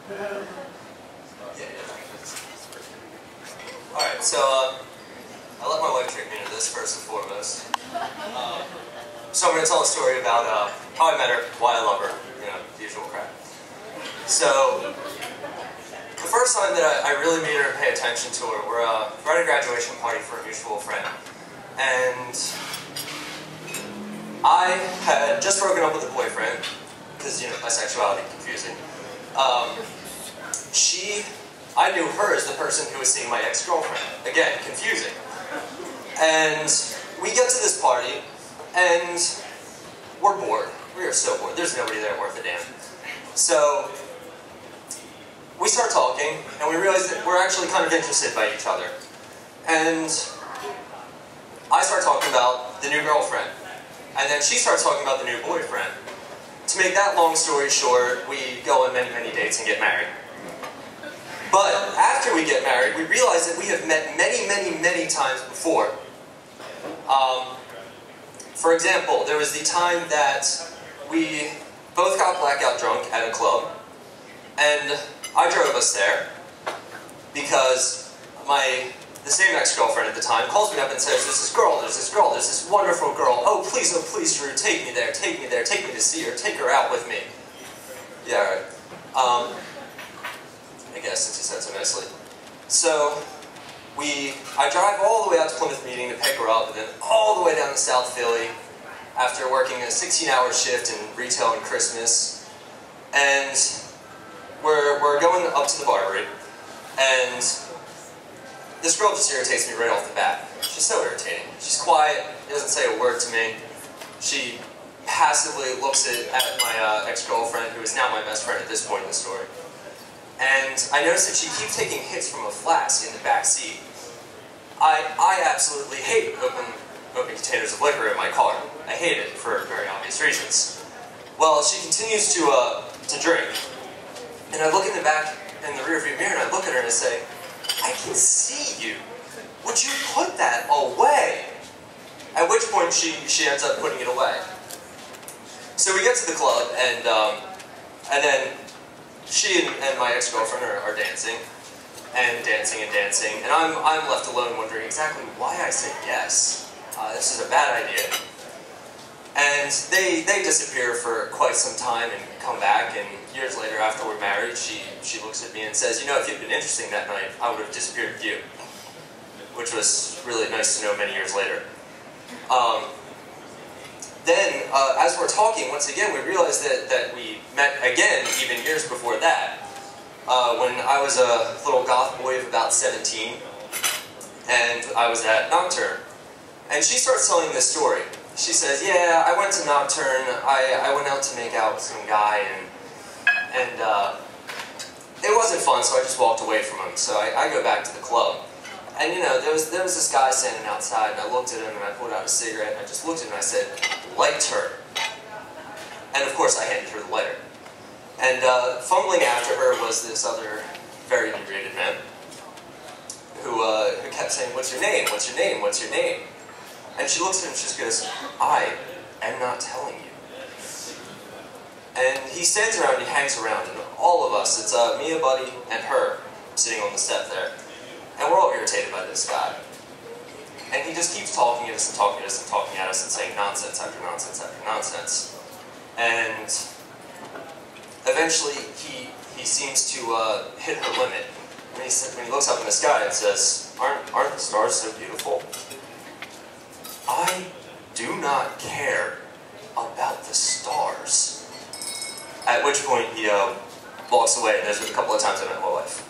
Alright, so I let my wife trick me into this first and foremost. So I'm going to tell a story about how I met her, why I love her, you know, the usual crap. So, the first time that I really made her pay attention to her, we're at a graduation party for a mutual friend. And I had just broken up with a boyfriend, because, you know, my sexuality is confusing. I knew her as the person who was seeing my ex-girlfriend. Again, confusing. And we get to this party, and we're bored. We are so bored. There's nobody there worth a damn. So, we start talking, and we realize that we're actually kind of interested by each other. And I start talking about the new girlfriend. And then she starts talking about the new boyfriend. To make that long story short, we go on many, many dates and get married. But after we get married, we realize that we have met many, many, many times before. For example, there was the time that we both got blackout drunk at a club, and I drove us there because the same ex-girlfriend at the time calls me up and says, there's this wonderful girl, oh please, Drew, take me there, take me to see her, take her out with me. Yeah, right. I guess, since you said so nicely. So, I drive all the way out to Plymouth Meeting to pick her up, and then all the way down to South Philly after working a 16-hour shift in retail and Christmas. And we're going up to the Barbary, and this girl just irritates me right off the bat. She's so irritating. She's quiet, doesn't say a word to me. She passively looks at my ex-girlfriend, who is now my best friend at this point in the story. And I noticed that she keeps taking hits from a flask in the back seat. I absolutely hate open containers of liquor in my car. I hate it for very obvious reasons. Well, she continues to drink. And I look in the back, in the rearview mirror, and I look at her and I say, I can see you. Would you put that away? At which point she ends up putting it away. So we get to the club, and then she and my ex-girlfriend are dancing, and dancing and dancing, and I'm left alone wondering exactly why I said yes. This is a bad idea. And they disappear for quite some time and come back, and years later, after we're married, she looks at me and says, you know, if you'd been interesting that night, I would have disappeared with you. Which was really nice to know many years later. Then, as we're talking, once again, we realized that we met again, even years before that. When I was a little goth boy of about 17, and I was at Nocturne. And she starts telling this story. She says, yeah, I went to Nocturne, I went out to make out with some guy, and it wasn't fun, so I just walked away from him. So I go back to the club. And you know, there was this guy standing outside, and I looked at him, and I pulled out a cigarette, and I just looked at him, and I said, liked her. And of course, I handed her the lighter. And fumbling after her was this other very inebriated man, who kept saying, what's your name, what's your name, what's your name? And she looks at him and she just goes, I am not telling you. And he stands around and he hangs around, and all of us, it's me, a buddy, and her, sitting on the step there. And we're all irritated by this guy. And he just keeps talking at us and talking at us and talking at us and saying nonsense after nonsense after nonsense. And eventually he seems to hit her limit. And when he looks up in the sky and says, aren't the stars so beautiful? I do not care about the stars. At which point he walks away, and those were a couple of times I met my wife.